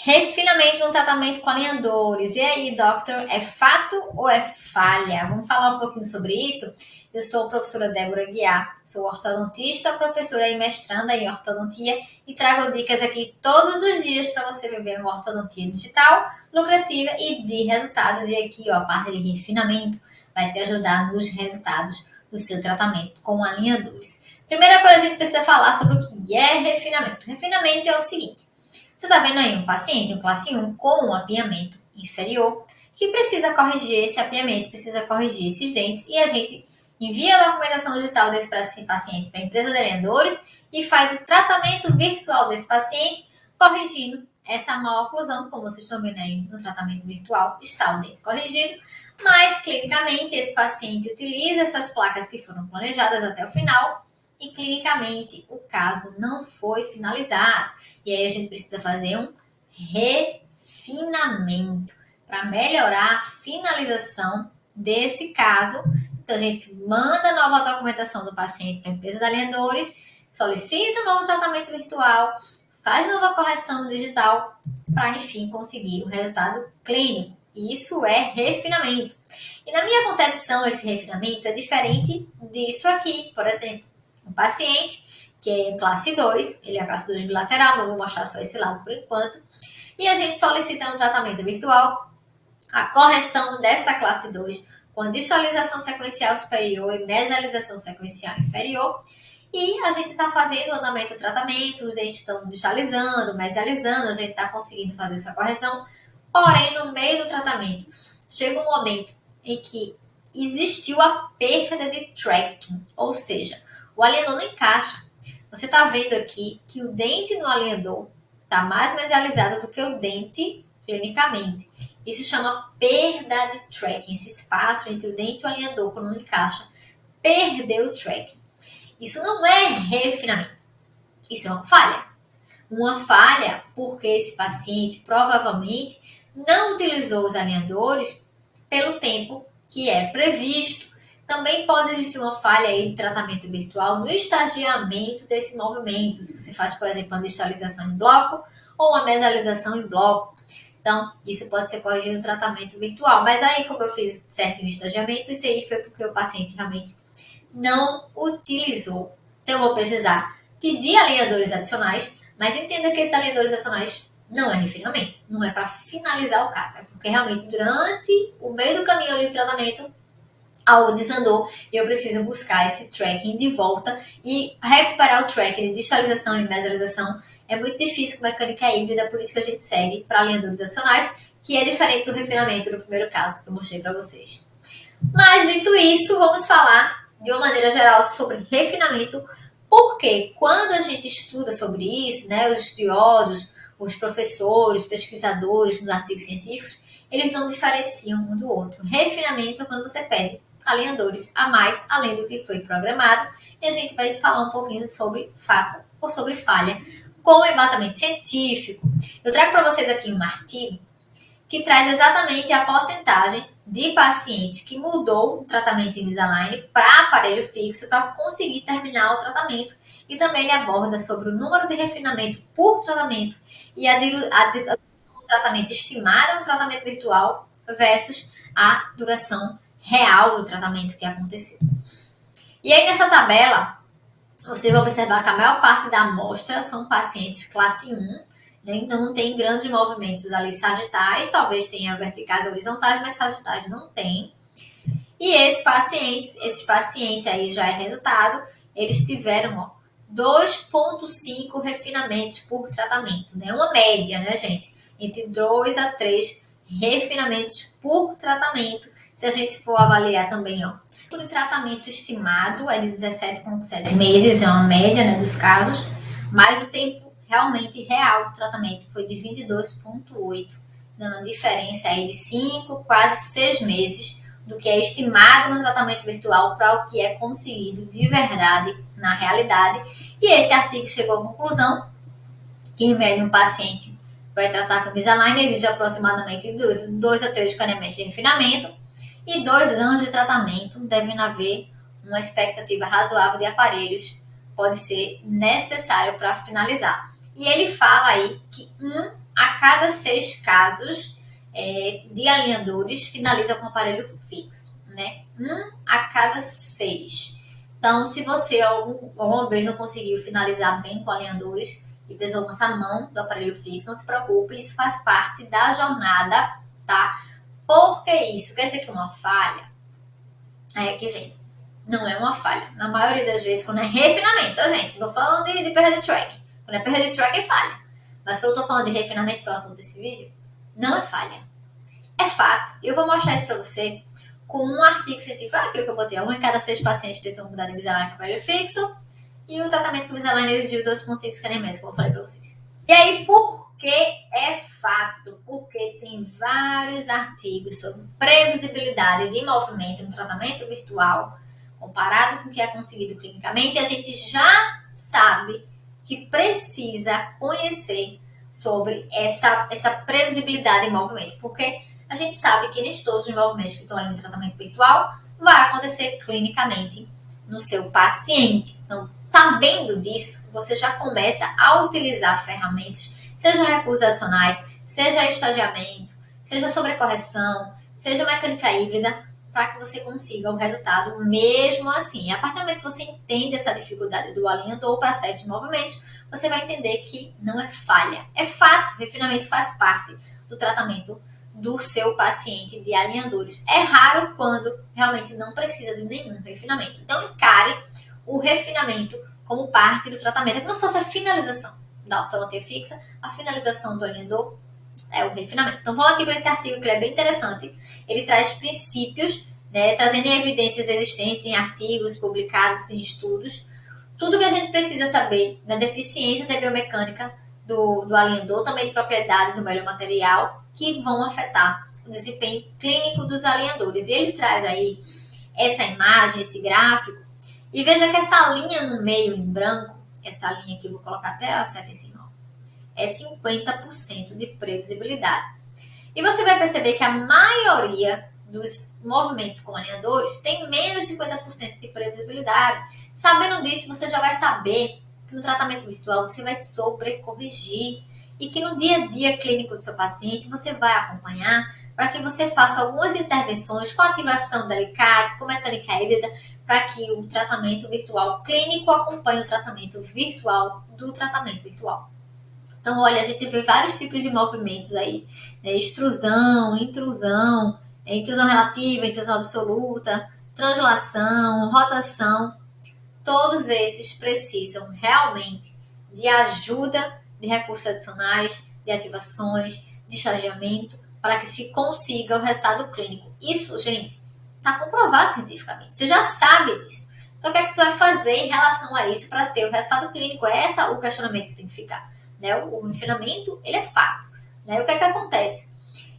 Refinamento no tratamento com alinhadores. E aí, doctor, é fato ou é falha? Vamos falar um pouquinho sobre isso? Eu sou a professora Débora Guiar, sou ortodontista, professora e mestranda em ortodontia e trago dicas aqui todos os dias para você viver uma ortodontia digital, lucrativa e de resultados. E aqui, ó, a parte de refinamento vai te ajudar nos resultados do seu tratamento com alinhadores. Primeira coisa, a gente precisa falar sobre o que é refinamento. Refinamento é o seguinte: você está vendo aí um paciente, um classe 1, com um apiamento inferior, que precisa corrigir esse apiamento, precisa corrigir esses dentes, e a gente envia a documentação digital desse paciente para a empresa de alinhadores e faz o tratamento virtual desse paciente, corrigindo essa má oclusão, como vocês estão vendo aí no tratamento virtual, está o dente corrigido, mas clinicamente esse paciente utiliza essas placas que foram planejadas até o final, e clinicamente o caso não foi finalizado. E aí a gente precisa fazer um refinamento para melhorar a finalização desse caso. Então a gente manda nova documentação do paciente para a empresa de alinhadores, solicita um novo tratamento virtual, faz nova correção digital para, enfim, conseguir o resultado clínico. Isso é refinamento. E na minha concepção, esse refinamento é diferente disso aqui. Por exemplo, um paciente que é classe 2, ele é classe 2 bilateral, mas vou mostrar só esse lado por enquanto, e a gente solicita no tratamento virtual a correção dessa classe 2 com a distalização sequencial superior e mesialização sequencial inferior, e a gente está fazendo o andamento do tratamento, os dentes estão distalizando, mesializando, a gente está conseguindo fazer essa correção, porém no meio do tratamento chega um momento em que existiu a perda de tracking, ou seja, o alinhador não encaixa. Você está vendo aqui que o dente no alinhador está mais mesializado do que o dente clinicamente. Isso chama perda de tracking. Esse espaço entre o dente e o alinhador, quando não encaixa, perdeu o tracking. Isso não é refinamento. Isso é uma falha. Uma falha porque esse paciente provavelmente não utilizou os alinhadores pelo tempo que é previsto. Também pode existir uma falha aí de tratamento virtual no estagiamento desse movimento. Se você faz, por exemplo, uma distalização em bloco ou uma mesialização em bloco. Então, isso pode ser corrigido no tratamento virtual. Mas aí, como eu fiz certinho o estagiamento, isso aí foi porque o paciente realmente não utilizou. Então, eu vou precisar pedir alinhadores adicionais, mas entenda que esses alinhadores adicionais não é refinamento. Não é para finalizar o caso. É porque realmente durante o meio do caminho ali do tratamento, algo desandou e eu preciso buscar esse tracking de volta e recuperar o tracking de distalização e mesialização. É muito difícil com mecânica híbrida, por isso que a gente segue para alinhadores adicionais, que é diferente do refinamento do primeiro caso que eu mostrei para vocês. Mas dito isso, vamos falar de uma maneira geral sobre refinamento, porque quando a gente estuda sobre isso, né, os estudiosos, os professores, pesquisadores nos artigos científicos, eles não diferenciam um do outro. Refinamento é quando você pede alinhadores a mais, além do que foi programado, e a gente vai falar um pouquinho sobre fato ou sobre falha, com embasamento científico. Eu trago para vocês aqui um artigo que traz exatamente a porcentagem de paciente que mudou o tratamento Invisalign para aparelho fixo para conseguir terminar o tratamento, e também ele aborda sobre o número de refinamento por tratamento e a tratamento estimado no tratamento virtual versus a duração real do tratamento que aconteceu. E aí nessa tabela, você vai observar que a maior parte da amostra são pacientes classe 1, né? Então não tem grandes movimentos ali sagitais, talvez tenha verticais e horizontais, mas sagitais não tem. E esses pacientes aí já é resultado, eles tiveram 2,5 refinamentos por tratamento, né? Uma média, né, gente? Entre 2 a 3 refinamentos por tratamento, se a gente for avaliar também, ó. O tratamento estimado é de 17,7 meses, é uma média, né, dos casos, mas o tempo realmente real do tratamento foi de 22,8, dando uma diferença aí de 5, quase 6 meses do que é estimado no tratamento virtual para o que é conseguido de verdade na realidade. E esse artigo chegou à conclusão que, em média, um paciente vai tratar com Invisalign exige aproximadamente 2 a 3 escaneamentos de refinamento e 2 anos de tratamento, devendo haver uma expectativa razoável de aparelhos, pode ser necessário para finalizar. E ele fala aí que 1 a cada 6 casos de alinhadores finaliza com aparelho fixo, né? 1 a cada 6. Então, se você alguma vez não conseguiu finalizar bem com alinhadores e precisou lançar a mão do aparelho fixo, não se preocupe, isso faz parte da jornada, tá? Por que isso? Quer dizer que uma falha que vem. Não é uma falha. Na maioria das vezes, quando é refinamento, tá, gente? Não tô falando de perda de tracking. Quando é perda de tracking, é falha. Mas quando eu tô falando de refinamento, que é o assunto desse vídeo, não é falha. É fato. E eu vou mostrar isso pra você com um artigo científico aqui que eu botei. 1 em cada 6 pacientes precisam mudar de Invisalign para aparelho fixo. E o tratamento com Invisalign exigiu 2,5 escaneamentos, como eu falei pra vocês. E aí, por que é fato? Porque tem vários artigos sobre previsibilidade de movimento no tratamento virtual, comparado com o que é conseguido clinicamente, a gente já sabe que precisa conhecer sobre essa previsibilidade em movimento, porque a gente sabe que nem todos os movimentos que estão ali no tratamento virtual vai acontecer clinicamente no seu paciente. Então, sabendo disso, você já começa a utilizar ferramentas, seja recursos adicionais, seja estagiamento, seja sobrecorreção, seja mecânica híbrida, para que você consiga o resultado mesmo assim. E a partir do momento que você entende essa dificuldade do alinhador para certos movimentos, você vai entender que não é falha. É fato, refinamento faz parte do tratamento do seu paciente de alinhadores. É raro quando realmente não precisa de nenhum refinamento. Então, encare o refinamento como parte do tratamento. É como se fosse a finalização da ortodontia fixa, a finalização do alinhador é o refinamento. Então, vamos aqui para esse artigo que é bem interessante. Ele traz princípios, né, trazendo evidências existentes em artigos publicados em estudos, tudo que a gente precisa saber da deficiência da biomecânica do alinhador, também de propriedade do melhor material, que vão afetar o desempenho clínico dos alinhadores. E ele traz aí essa imagem, esse gráfico, e veja que essa linha no meio em branco, essa linha aqui, eu vou colocar até a seta em cima, é 50% de previsibilidade. E você vai perceber que a maioria dos movimentos com alinhadores tem menos de 50% de previsibilidade. Sabendo disso, você já vai saber que no tratamento virtual você vai sobrecorrigir e que no dia a dia clínico do seu paciente você vai acompanhar para que você faça algumas intervenções com ativação delicada, com mecânica híbrida, para que o tratamento virtual clínico acompanhe o tratamento virtual do tratamento virtual. Então, olha, a gente vê vários tipos de movimentos aí, né? Extrusão, intrusão relativa, intrusão absoluta, translação, rotação. Todos esses precisam realmente de ajuda de recursos adicionais, de ativações, de estagiamento, para que se consiga o resultado clínico. Isso, gente, está comprovado cientificamente. Você já sabe disso. Então, o que é que você vai fazer em relação a isso para ter o resultado clínico? É esse o questionamento que tem que ficar. Né? O refinamento, ele é fato. Né? O que é que acontece?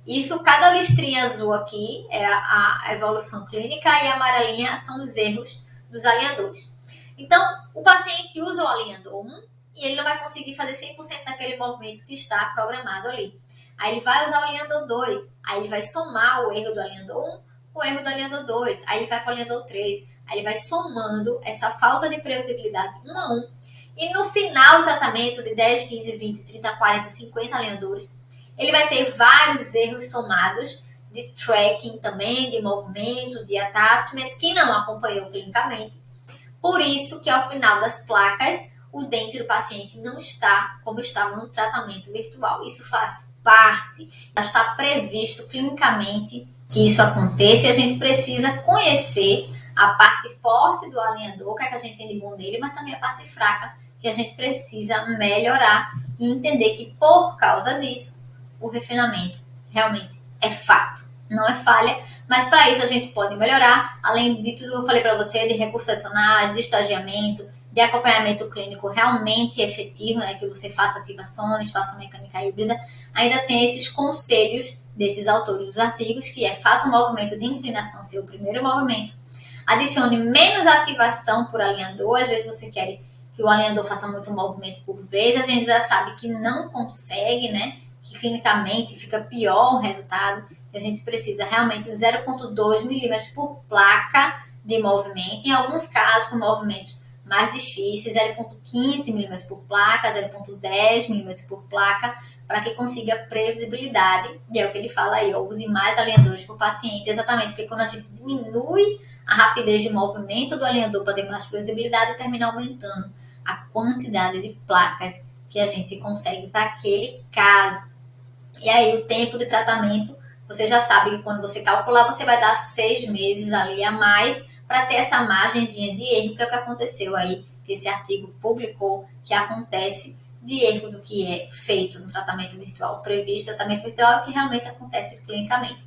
Isso, cada listrinha azul aqui é a evolução clínica e a amarelinha são os erros dos alinhadores. Então, o paciente usa o alinhador 1 e ele não vai conseguir fazer 100% daquele movimento que está programado ali. Aí ele vai usar o alinhador 2, aí ele vai somar o erro do alinhador 1 com o erro do alinhador 2, aí ele vai para o alinhador 3, aí ele vai somando essa falta de previsibilidade 1 a 1. E no final do tratamento de 10, 15, 20, 30, 40, 50 alinhadores, ele vai ter vários erros somados de tracking também, de movimento, de attachment, que não acompanhou clinicamente. Por isso que ao final das placas, o dente do paciente não está como estava no tratamento virtual. Isso faz parte, já está previsto clinicamente que isso aconteça e a gente precisa conhecer a parte forte do alinhador, que é que a gente tem de bom nele, mas também a parte fraca, que a gente precisa melhorar e entender que por causa disso, o refinamento realmente é fato, não é falha, mas para isso a gente pode melhorar, além de tudo que eu falei para você, de recursos adicionais, de estagiamento, de acompanhamento clínico realmente efetivo, né, que você faça ativações, faça mecânica híbrida, ainda tem esses conselhos desses autores dos artigos, que é faça um movimento de inclinação, seu primeiro movimento, adicione menos ativação por alinhador, às vezes você quer que o alinhador faça muito movimento por vez, a gente já sabe que não consegue, né, que clinicamente fica pior o resultado, e a gente precisa realmente de 0,2 milímetros por placa de movimento, em alguns casos com movimentos mais difíceis, 0,15 milímetros por placa, 0,10 milímetros por placa, para que consiga previsibilidade. E é o que ele fala aí, ó, use mais alinhadores por paciente, exatamente porque quando a gente diminui a rapidez de movimento do alinhador para ter mais previsibilidade, termina aumentando a quantidade de placas que a gente consegue para aquele caso. E aí o tempo de tratamento, você já sabe que quando você calcular, você vai dar 6 meses ali a mais para ter essa margenzinha de erro, que é o que aconteceu aí, que esse artigo publicou, que acontece de erro do que é feito no tratamento virtual previsto. Tratamento virtual é o que realmente acontece clinicamente.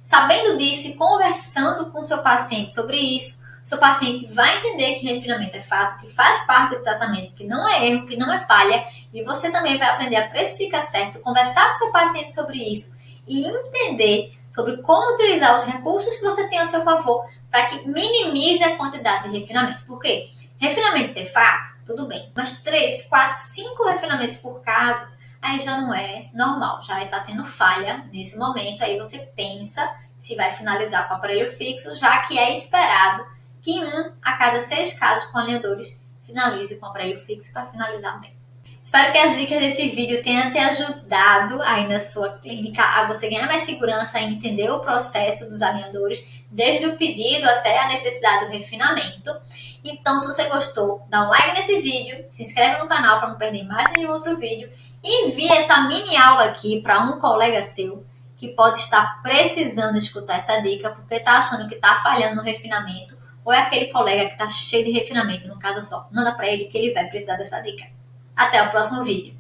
Sabendo disso e conversando com o seu paciente sobre isso, seu paciente vai entender que refinamento é fato, que faz parte do tratamento, que não é erro, que não é falha, e você também vai aprender a precificar certo, conversar com seu paciente sobre isso e entender sobre como utilizar os recursos que você tem a seu favor para que minimize a quantidade de refinamento. Por quê? Refinamento ser fato, tudo bem, mas 3, 4, 5 refinamentos por caso, aí já não é normal, já está tendo falha nesse momento, aí você pensa se vai finalizar com aparelho fixo, já que é esperado que 1 a cada 6 casos com alinhadores finalize com aparelho fixo para finalizar bem. Espero que as dicas desse vídeo tenham te ajudado aí na sua clínica a você ganhar mais segurança e entender o processo dos alinhadores, desde o pedido até a necessidade do refinamento. Então, se você gostou, dá um like nesse vídeo, se inscreve no canal para não perder mais nenhum outro vídeo e envie essa mini aula aqui para um colega seu que pode estar precisando escutar essa dica porque está achando que está falhando no refinamento, ou é aquele colega que está cheio de refinamento, no caso só. Manda para ele que ele vai precisar dessa dica. Até o próximo vídeo.